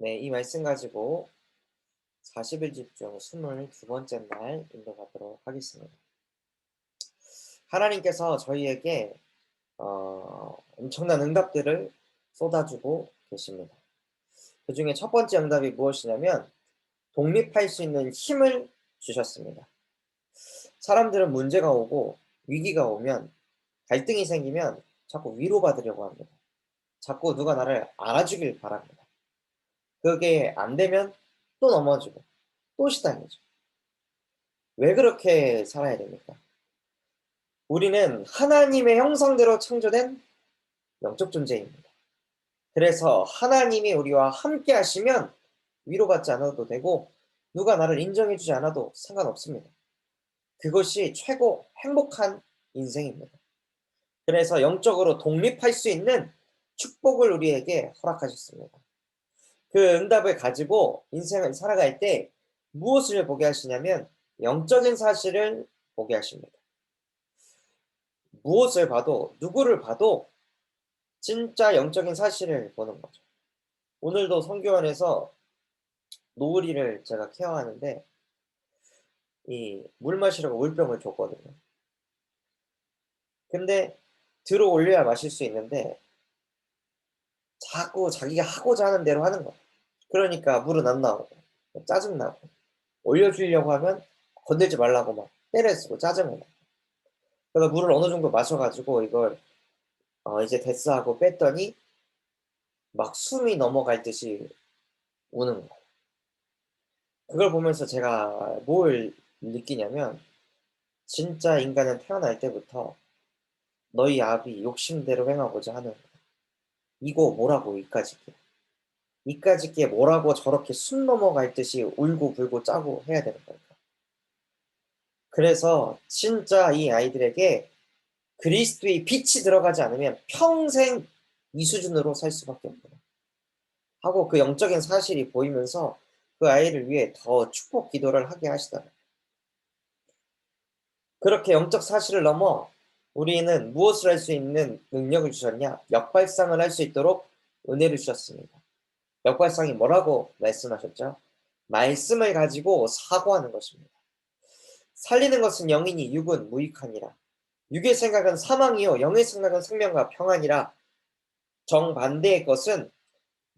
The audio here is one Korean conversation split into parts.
네, 이 말씀 가지고 40일 집중 22번째 날 인도하도록 하겠습니다. 하나님께서 저희에게 엄청난 응답들을 쏟아주고 계십니다. 그 중에 첫 번째 응답이 무엇이냐면 독립할 수 있는 힘을 주셨습니다. 사람들은 문제가 오고 위기가 오면 갈등이 생기면 자꾸 위로받으려고 합니다. 자꾸 누가 나를 알아주길 바랍니다. 그게 안 되면 또 넘어지고 또 시달리죠. 왜 그렇게 살아야 됩니까? 우리는 하나님의 형상대로 창조된 영적 존재입니다. 그래서 하나님이 우리와 함께 하시면 위로받지 않아도 되고 누가 나를 인정해주지 않아도 상관없습니다. 그것이 최고 행복한 인생입니다. 그래서 영적으로 독립할 수 있는 축복을 우리에게 허락하셨습니다. 그 응답을 가지고 인생을 살아갈 때 무엇을 보게 하시냐면 영적인 사실을 보게 하십니다. 무엇을 봐도 누구를 봐도 진짜 영적인 사실을 보는 거죠. 오늘도 성교원에서 노을이를 제가 케어하는데 이 물 마시라고 물병을 줬거든요. 근데 들어 올려야 마실 수 있는데 자꾸 자기가 하고자 하는 대로 하는 거예요. 그러니까 물은 안 나오고 짜증나고 올려주려고 하면 건들지 말라고 막 때를 쓰고 짜증을 내고. 그래서 물을 어느 정도 마셔 가지고 이걸 이제 됐어 하고 뺐더니 막 숨이 넘어갈 듯이 우는 거예요. 그걸 보면서 제가 뭘 느끼냐면 진짜 인간은 태어날 때부터 너희 아비 욕심대로 행하고자 하는 이거 뭐라고 이까짓게 이까짓게 뭐라고 저렇게 숨 넘어갈 듯이 울고 불고 짜고 해야 되는 걸까? 그래서 진짜 이 아이들에게 그리스도의 빛이 들어가지 않으면 평생 이 수준으로 살 수밖에 없구나 하고 그 영적인 사실이 보이면서 그 아이를 위해 더 축복 기도를 하게 하시더라고요. 그렇게 영적 사실을 넘어 우리는 무엇을 할 수 있는 능력을 주셨냐? 역발상을 할 수 있도록 은혜를 주셨습니다. 역발상이 뭐라고 말씀하셨죠? 말씀을 가지고 사고하는 것입니다. 살리는 것은 영이니 육은 무익하니라. 육의 생각은 사망이요 영의 생각은 생명과 평안이라. 정반대의 것은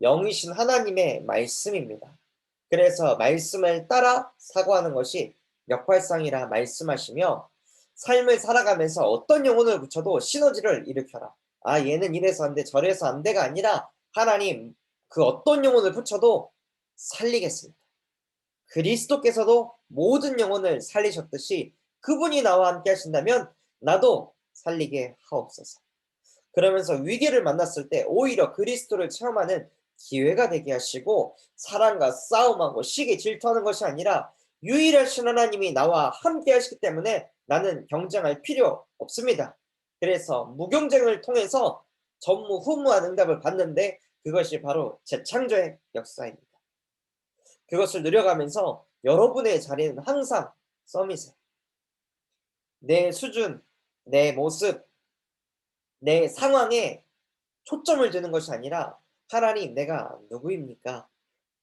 영이신 하나님의 말씀입니다. 그래서 말씀을 따라 사고하는 것이 역발상이라 말씀하시며 삶을 살아가면서 어떤 영혼을 붙여도 시너지를 일으켜라. 아, 얘는 이래서 안 돼, 저래서 안 돼가 아니라 하나님 그 어떤 영혼을 붙여도 살리겠습니다. 그리스도께서도 모든 영혼을 살리셨듯이 그분이 나와 함께 하신다면 나도 살리게 하옵소서. 그러면서 위기를 만났을 때 오히려 그리스도를 체험하는 기회가 되게 하시고 사랑과 싸움하고 시기 질투하는 것이 아니라 유일하신 하나님이 나와 함께 하시기 때문에 나는 경쟁할 필요 없습니다. 그래서 무경쟁을 통해서 전무후무한 응답을 받는데 그것이 바로 재창조의 역사입니다. 그것을 누려가면서 여러분의 자리는 항상 서밋에 내 수준, 내 모습, 내 상황에 초점을 두는 것이 아니라 하나님 내가 누구입니까?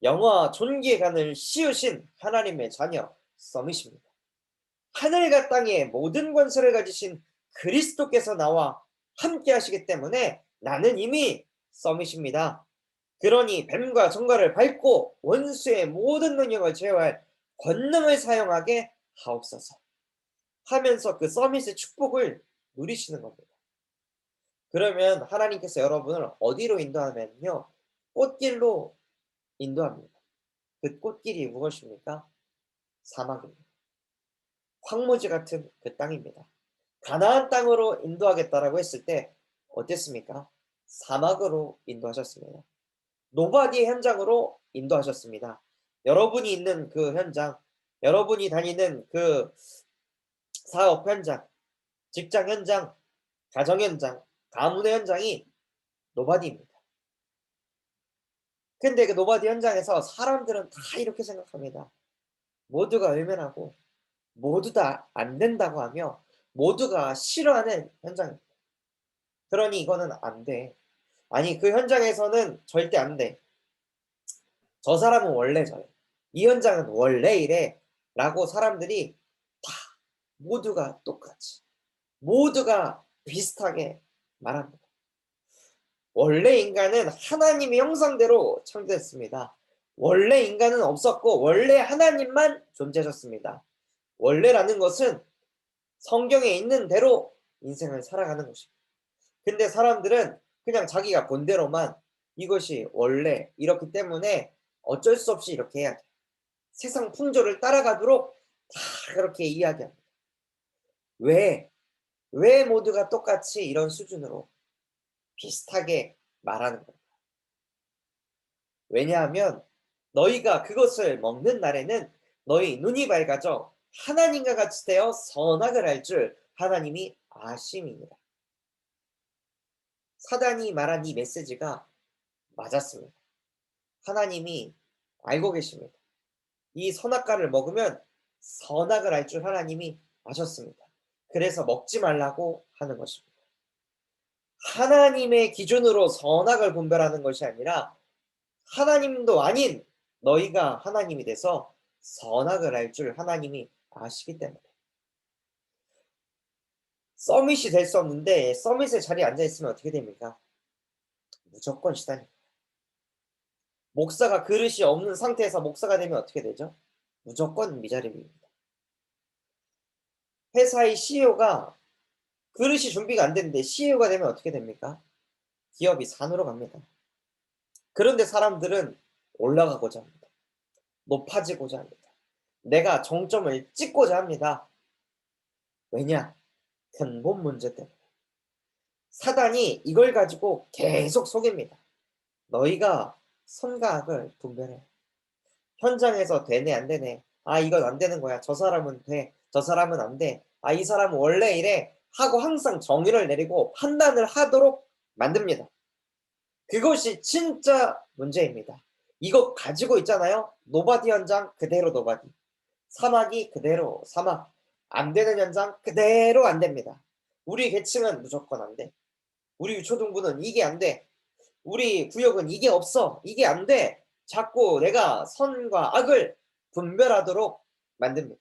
영화와 존귀의 간을 씌우신 하나님의 자녀 서밋입니다. 하늘과 땅의 모든 권세를 가지신 그리스도께서 나와 함께 하시기 때문에 나는 이미 서밋입니다. 그러니 뱀과 정갈을 밟고 원수의 모든 능력을 제어할 권능을 사용하게 하옵소서 하면서 그 서밋의 축복을 누리시는 겁니다. 그러면 하나님께서 여러분을 어디로 인도하면요? 꽃길로 인도합니다. 그 꽃길이 무엇입니까? 사막입니다. 황무지 같은 그 땅입니다. 가나안 땅으로 인도하겠다라고 했을 때 어땠습니까? 사막으로 인도하셨습니다. 노바디의 현장으로 인도하셨습니다. 여러분이 있는 그 현장, 여러분이 다니는 그 사업 현장, 직장 현장, 가정 현장, 가문의 현장이 노바디입니다. 근데 그 노바디 현장에서 사람들은 다 이렇게 생각합니다. 모두가 외면하고 모두 다 안 된다고 하며 모두가 싫어하는 현장입니다. 그러니 이거는 안 돼. 아니 그 현장에서는 절대 안 돼. 저 사람은 원래 저래. 이 현장은 원래 이래. 라고 사람들이 다 모두가 똑같이, 모두가 비슷하게 말합니다. 원래 인간은 하나님의 형상대로 창조됐습니다. 원래 인간은 없었고 원래 하나님만 존재하셨습니다. 원래라는 것은 성경에 있는 대로 인생을 살아가는 것입니다. 근데 사람들은 그냥 자기가 본 대로만 이것이 원래 이렇기 때문에 어쩔 수 없이 이렇게 해야 돼. 세상 풍조를 따라가도록 다 그렇게 이야기합니다. 왜? 왜 모두가 똑같이 이런 수준으로 비슷하게 말하는 겁니다. 왜냐하면 너희가 그것을 먹는 날에는 너희 눈이 밝아져 하나님과 같이 되어 선악을 알 줄 하나님이 아심이니라. 사단이 말한 이 메시지가 맞았습니다. 하나님이 알고 계십니다. 이 선악과를 먹으면 선악을 알 줄 하나님이 아셨습니다. 그래서 먹지 말라고 하는 것입니다. 하나님의 기준으로 선악을 분별하는 것이 아니라 하나님도 아닌 너희가 하나님이 돼서 선악을 알 줄 하나님이 아시기 때문에. 서밋이 될 수 없는데 서밋의 자리에 앉아 있으면 어떻게 됩니까? 무조건 시달립니다. 목사가 그릇이 없는 상태에서 목사가 되면 어떻게 되죠? 무조건 미자립입니다. 회사의 CEO가 그릇이 준비가 안 되는데 CEO가 되면 어떻게 됩니까? 기업이 산으로 갑니다. 그런데 사람들은 올라가고자 합니다. 높아지고자 합니다. 내가 정점을 찍고자 합니다. 왜냐? 근본 문제 때문에. 사단이 이걸 가지고 계속 속입니다. 너희가 선과 악을 분별해. 현장에서 되네 안 되네. 아 이건 안 되는 거야. 저 사람은 돼. 저 사람은 안 돼. 아 이 사람은 원래 이래. 하고 항상 정의를 내리고 판단을 하도록 만듭니다. 그것이 진짜 문제입니다. 이거 가지고 있잖아요. 노바디 현장 그대로 노바디. 사막이 그대로 사막. 안 되는 현장 그대로 안 됩니다. 우리 계층은 무조건 안 돼. 우리 초등부는 이게 안 돼. 우리 구역은 이게 없어. 이게 안 돼. 자꾸 내가 선과 악을 분별하도록 만듭니다.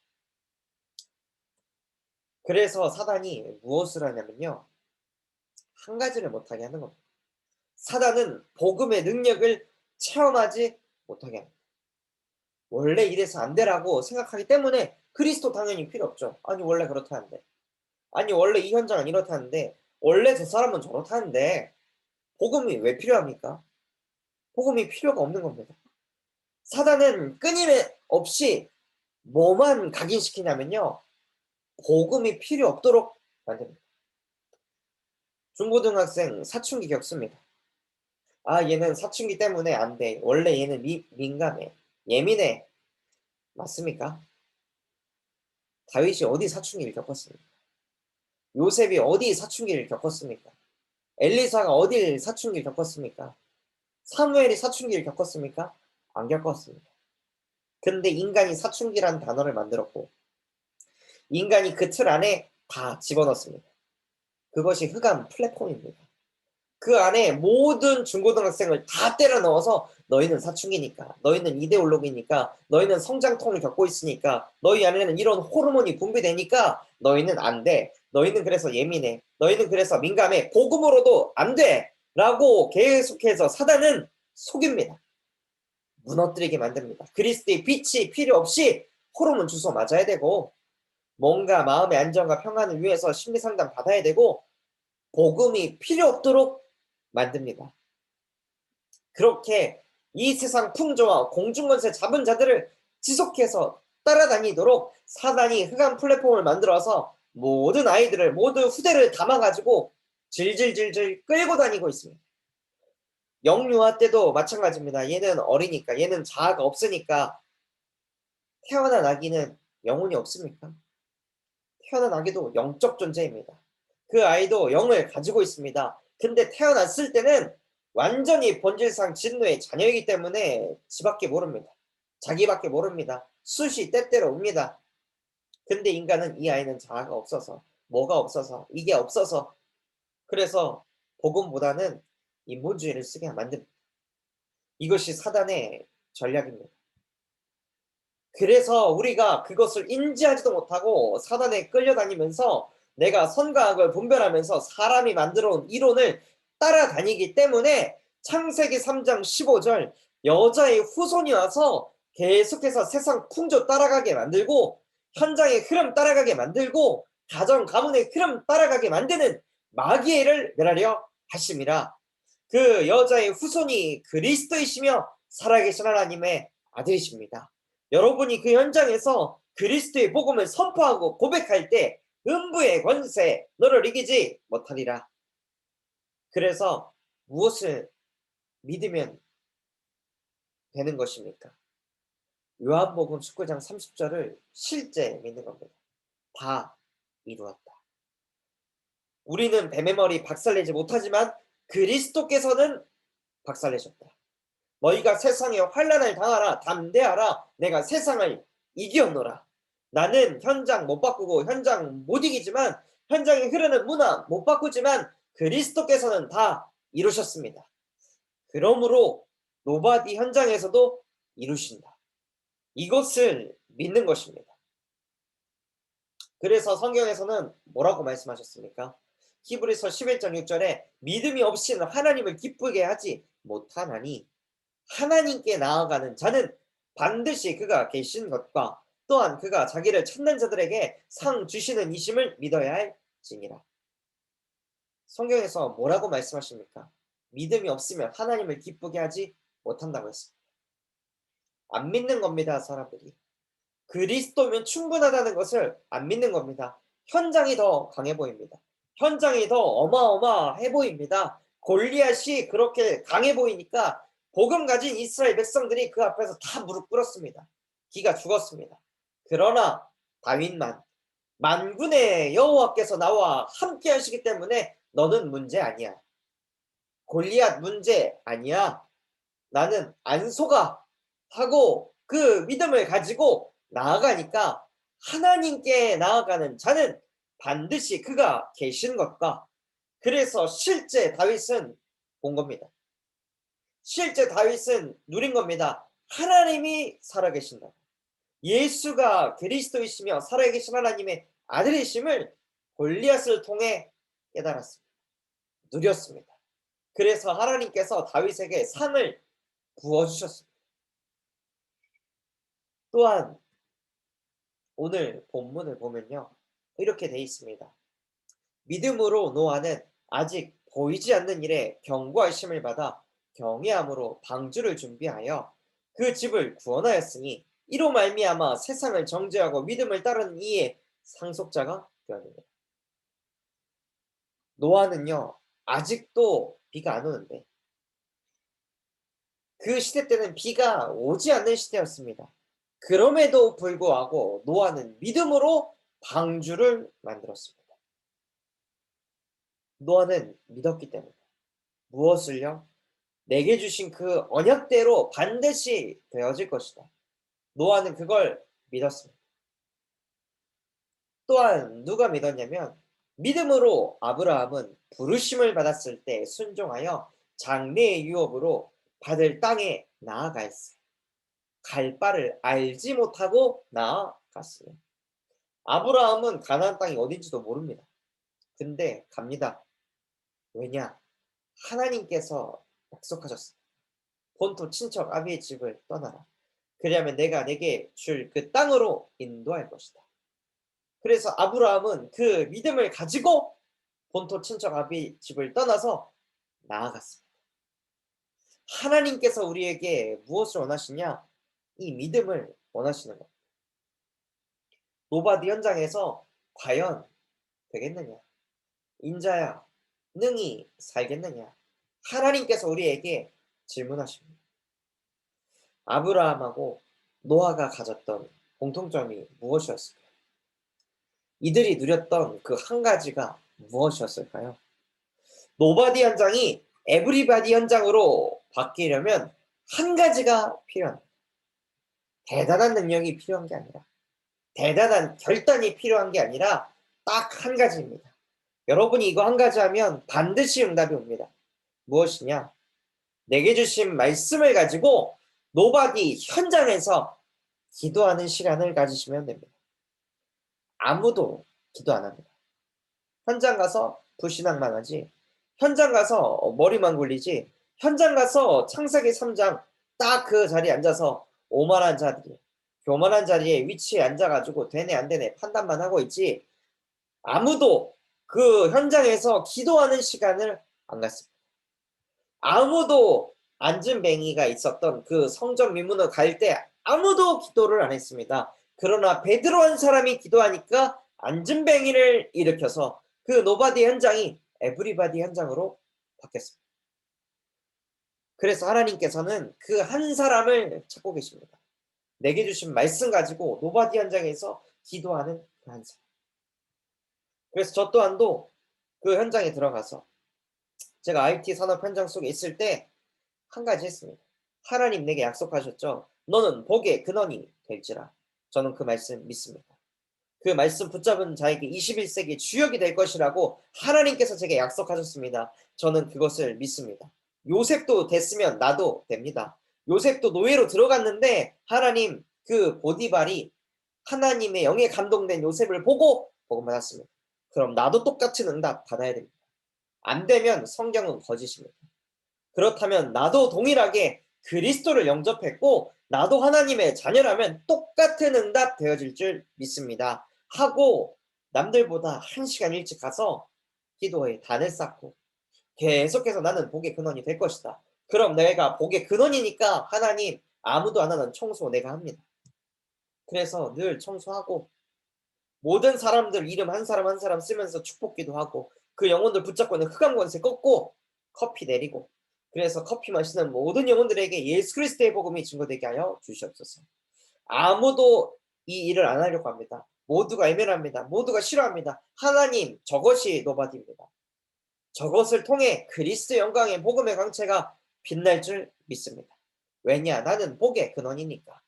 그래서 사단이 무엇을 하냐면요. 한 가지를 못하게 하는 겁니다. 사단은 복음의 능력을 체험하지 못하게 합니다. 원래 이래서 안 되라고 생각하기 때문에 그리스도 당연히 필요 없죠. 아니 원래 그렇다는데. 아니 원래 이 현장은 이렇다는데. 원래 저 사람은 저렇다는데. 복음이 왜 필요합니까? 복음이 필요가 없는 겁니다. 사단은 끊임없이 뭐만 각인시키냐면요. 복음이 필요 없도록 만듭니다. 중고등학생 사춘기 겪습니다. 아 얘는 사춘기 때문에 안 돼. 원래 얘는 민감해. 예민해. 맞습니까? 다윗이 어디 사춘기를 겪었습니까? 요셉이 어디 사춘기를 겪었습니까? 엘리사가 어디 사춘기를 겪었습니까? 사무엘이 사춘기를 겪었습니까? 안 겪었습니다. 근데 인간이 사춘기라는 단어를 만들었고 인간이 그 틀 안에 다 집어넣습니다. 그것이 흑암 플랫폼입니다. 그 안에 모든 중고등학생을 다 때려 넣어서 너희는 사춘기니까, 너희는 이데올로기니까, 너희는 성장통을 겪고 있으니까, 너희 안에는 이런 호르몬이 분비되니까 너희는 안 돼. 너희는 그래서 예민해. 너희는 그래서 민감해. 복음으로도 안 돼. 라고 계속해서 사단은 속입니다. 무너뜨리게 만듭니다. 그리스도의 빛이 필요 없이 호르몬 주소 맞아야 되고 뭔가 마음의 안정과 평안을 위해서 심리상담 받아야 되고 복음이 필요 없도록 만듭니다. 그렇게 이 세상 풍조와 공중권세 잡은 자들을 지속해서 따라다니도록 사단이 흑암 플랫폼을 만들어서 모든 아이들을 모든 후대를 담아가지고 질질질질 끌고 다니고 있습니다. 영유아 때도 마찬가지입니다. 얘는 어리니까 얘는 자아가 없으니까 태어난 아기는 영혼이 없습니까? 태어난 아기도 영적 존재입니다. 그 아이도 영을 가지고 있습니다. 근데 태어났을 때는 완전히 본질상 진노의 자녀이기 때문에 지밖에 모릅니다. 자기밖에 모릅니다. 숱이 때때로 옵니다. 근데 인간은 이 아이는 자아가 없어서 뭐가 없어서 이게 없어서 그래서 복음보다는 인본주의를 쓰게 만듭니다. 이것이 사단의 전략입니다. 그래서 우리가 그것을 인지하지도 못하고 사단에 끌려다니면서 내가 선과 악을 분별하면서 사람이 만들어온 이론을 따라다니기 때문에 창세기 3장 15절 여자의 후손이 와서 계속해서 세상 풍조 따라가게 만들고 현장의 흐름 따라가게 만들고 가정 가문의 흐름 따라가게 만드는 마귀를 멸하려 하심이라. 그 여자의 후손이 그리스도이시며 살아계신 하나님의 아들이십니다. 여러분이 그 현장에서 그리스도의 복음을 선포하고 고백할 때 음부의 권세 너를 이기지 못하리라. 그래서 무엇을 믿으면 되는 것입니까? 요한복음 19장 30절을 실제 믿는 겁니다. 다 이루었다. 우리는 뱀의 머리 박살내지 못하지만 그리스도께서는 박살내셨다. 너희가 세상에 환난을 당하라 담대하라 내가 세상을 이기었노라. 나는 현장 못 바꾸고 현장 못 이기지만 현장에 흐르는 문화 못 바꾸지만 그리스도께서는 다 이루셨습니다. 그러므로 노바디 현장에서도 이루신다. 이것을 믿는 것입니다. 그래서 성경에서는 뭐라고 말씀하셨습니까? 히브리서 11장 6절에 믿음이 없이는 하나님을 기쁘게 하지 못하나니 하나님께 나아가는 자는 반드시 그가 계신 것과 또한 그가 자기를 찾는 자들에게 상 주시는 이심을 믿어야 할지니라. 성경에서 뭐라고 말씀하십니까? 믿음이 없으면 하나님을 기쁘게 하지 못한다고 했습니다. 안 믿는 겁니다, 사람들이. 그리스도면 충분하다는 것을 안 믿는 겁니다. 현장이 더 강해 보입니다. 현장이 더 어마어마해 보입니다. 골리앗이 그렇게 강해 보이니까 복음 가진 이스라엘 백성들이 그 앞에서 다 무릎 꿇었습니다. 기가 죽었습니다. 그러나 다윗만 만군의 여호와께서 나와 함께 하시기 때문에 너는 문제 아니야. 골리앗 문제 아니야. 나는 안 속아 하고 그 믿음을 가지고 나아가니까 하나님께 나아가는 자는 반드시 그가 계신 것과 그래서 실제 다윗은 본 겁니다. 실제 다윗은 누린 겁니다. 하나님이 살아계신다. 예수가 그리스도이시며 살아계신 하나님의 아들이심을 골리앗을 통해 깨달았습니다. 누렸습니다. 그래서 하나님께서 다윗에게 상을 부어주셨습니다. 또한 오늘 본문을 보면요. 이렇게 돼 있습니다. 믿음으로 노아는 아직 보이지 않는 일에 경고하심을 받아 경외함으로 방주를 준비하여 그 집을 구원하였으니 이로 말미암아 세상을 정죄하고 믿음을 따르는 이의 상속자가 되었느니라. 노아는요. 아직도 비가 안 오는데 그 시대 때는 비가 오지 않는 시대였습니다. 그럼에도 불구하고 노아는 믿음으로 방주를 만들었습니다. 노아는 믿었기 때문에 무엇을요? 내게 주신 그 언약대로 반드시 되어질 것이다. 노아는 그걸 믿었습니다. 또한 누가 믿었냐면 믿음으로 아브라함은 부르심을 받았을 때 순종하여 장래의 유업으로 받을 땅에 나아갔어요. 갈 바를 알지 못하고 나아갔어요. 아브라함은 가나안 땅이 어딘지도 모릅니다. 근데 갑니다. 왜냐? 하나님께서 약속하셨어요. 본토 친척 아비의 집을 떠나라. 그리하면 내가 내게 줄 그 땅으로 인도할 것이다. 그래서 아브라함은 그 믿음을 가지고 본토 친척 아비의 집을 떠나서 나아갔습니다. 하나님께서 우리에게 무엇을 원하시냐? 이 믿음을 원하시는 겁니다. 노바디 현장에서 과연 되겠느냐? 인자야, 능히 살겠느냐? 하나님께서 우리에게 질문하십니다. 아브라함하고 노아가 가졌던 공통점이 무엇이었을까요? 이들이 누렸던 그 한 가지가 무엇이었을까요? 노바디 현장이 에브리바디 현장으로 바뀌려면 한 가지가 필요합니다. 대단한 능력이 필요한 게 아니라 대단한 결단이 필요한 게 아니라 딱 한 가지입니다. 여러분이 이거 한 가지 하면 반드시 응답이 옵니다. 무엇이냐? 내게 주신 말씀을 가지고 노바디 현장에서 기도하는 시간을 가지시면 됩니다. 아무도 기도 안 합니다. 현장 가서 불신앙만 하지, 현장 가서 머리만 굴리지, 현장 가서 창세기 3장 딱 그 자리에 앉아서 오만한 자들이 교만한 자리에 위치에 앉아가지고 되네 안 되네 판단만 하고 있지, 아무도 그 현장에서 기도하는 시간을 안 갖습니다. 아무도 안진뱅이가 있었던 그 성전 미문을 갈 때 아무도 기도를 안 했습니다. 그러나 베드로 한 사람이 기도하니까 안진뱅이를 일으켜서 그 노바디 현장이 에브리바디 현장으로 바뀌었습니다. 그래서 하나님께서는 그 한 사람을 찾고 계십니다. 내게 주신 말씀 가지고 노바디 현장에서 기도하는 그 한 사람. 그래서 저 또한도 그 현장에 들어가서 제가 IT 산업 현장 속에 있을 때 한 가지 했습니다. 하나님 내게 약속하셨죠. 너는 복의 근원이 될지라. 저는 그 말씀 믿습니다. 그 말씀 붙잡은 자에게 21세기 주역이 될 것이라고 하나님께서 제게 약속하셨습니다. 저는 그것을 믿습니다. 요셉도 됐으면 나도 됩니다. 요셉도 노예로 들어갔는데 하나님 그 보디발이 하나님의 영에 감동된 요셉을 보고 복음 받았습니다. 그럼 나도 똑같은 응답 받아야 됩니다. 안 되면 성경은 거짓입니다. 그렇다면 나도 동일하게 그리스도를 영접했고 나도 하나님의 자녀라면 똑같은 응답 되어질 줄 믿습니다. 하고 남들보다 1시간 일찍 가서 기도에 단을 쌓고 계속해서 나는 복의 근원이 될 것이다. 그럼 내가 복의 근원이니까 하나님 아무도 안 하는 청소 내가 합니다. 그래서 늘 청소하고 모든 사람들 이름 한 사람 한 사람 쓰면서 축복기도 하고 그 영혼들 붙잡고 있는 흑암 권세 꺾고 커피 내리고, 그래서 커피 마시는 모든 영혼들에게 예수 그리스도의 복음이 증거되게 하여 주시옵소서. 아무도 이 일을 안 하려고 합니다. 모두가 외면합니다. 모두가 싫어합니다. 하나님 저것이 노바디입니다. 저것을 통해 그리스도의 영광의 복음의 광채가 빛날 줄 믿습니다. 왜냐? 나는 복의 근원이니까.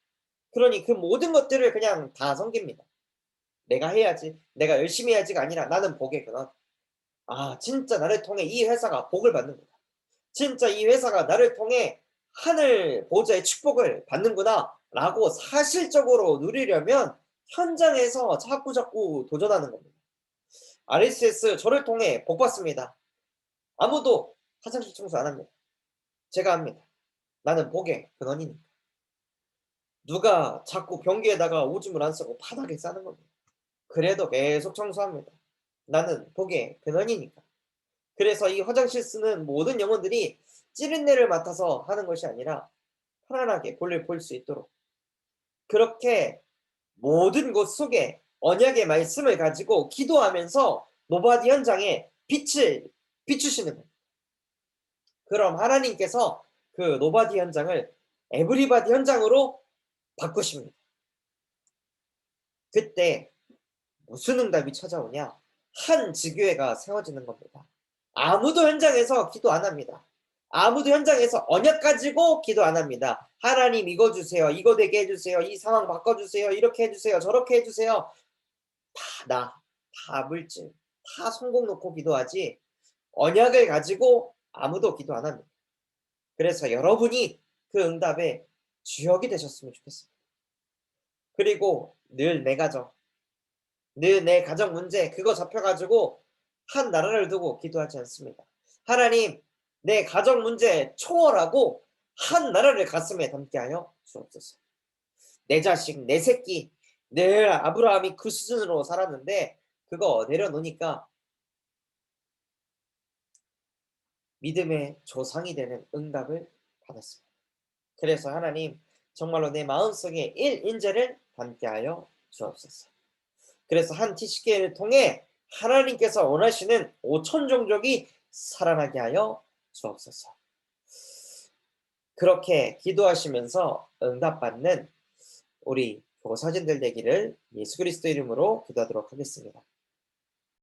그러니 그 모든 것들을 그냥 다 섬깁니다. 내가 해야지, 내가 열심히 해야지가 아니라 나는 복의 근원. 아, 진짜 나를 통해 이 회사가 복을 받는구나. 진짜 이 회사가 나를 통해 하늘 보좌의 축복을 받는구나 라고 사실적으로 누리려면 현장에서 자꾸자꾸 도전하는 겁니다. RSS 저를 통해 복 받습니다. 아무도 화장실 청소 안 합니다. 제가 합니다. 나는 복의 근원이니까. 누가 자꾸 변기에다가 오줌을 안 싸고 바닥에 싸는 겁니다. 그래도 계속 청소합니다. 나는 복의 근원이니까. 그래서 이 화장실 쓰는 모든 영혼들이 찌린내를 맡아서 하는 것이 아니라 편안하게 볼일 볼 수 있도록 그렇게 모든 곳 속에 언약의 말씀을 가지고 기도하면서 노바디 현장에 빛을 비추시는 겁니다. 그럼 하나님께서 그 노바디 현장을 에브리바디 현장으로 바꾸십니다. 그때 무슨 응답이 찾아오냐? 한 지교회가 세워지는 겁니다. 아무도 현장에서 기도 안 합니다. 아무도 현장에서 언약 가지고 기도 안 합니다. 하나님 이거 주세요. 이거 되게 해주세요. 이 상황 바꿔주세요. 이렇게 해주세요. 저렇게 해주세요. 다 물질, 다 성공 놓고 기도하지 언약을 가지고 아무도 기도 안 합니다. 그래서 여러분이 그 응답의 주역이 되셨으면 좋겠습니다. 그리고 늘 내 가정, 늘 내 가정 문제 그거 잡혀가지고 한 나라를 두고 기도하지 않습니다. 하나님 내 가정 문제 초월하고 한 나라를 가슴에 담게 하여 주옵소서. 내 자식, 내 새끼, 늘 아브라함이 그 수준으로 살았는데 그거 내려놓으니까 믿음의 조상이 되는 응답을 받았습니다. 그래서 하나님 정말로 내 마음속에 1인자를 담게 하여 주옵소서. 그래서 한 TCK를 통해 하나님께서 원하시는 5천 종족이 살아나게 하여 주옵소서. 그렇게 기도하시면서 응답받는 우리 교사진들 되기를 예수 그리스도 이름으로 기도하도록 하겠습니다.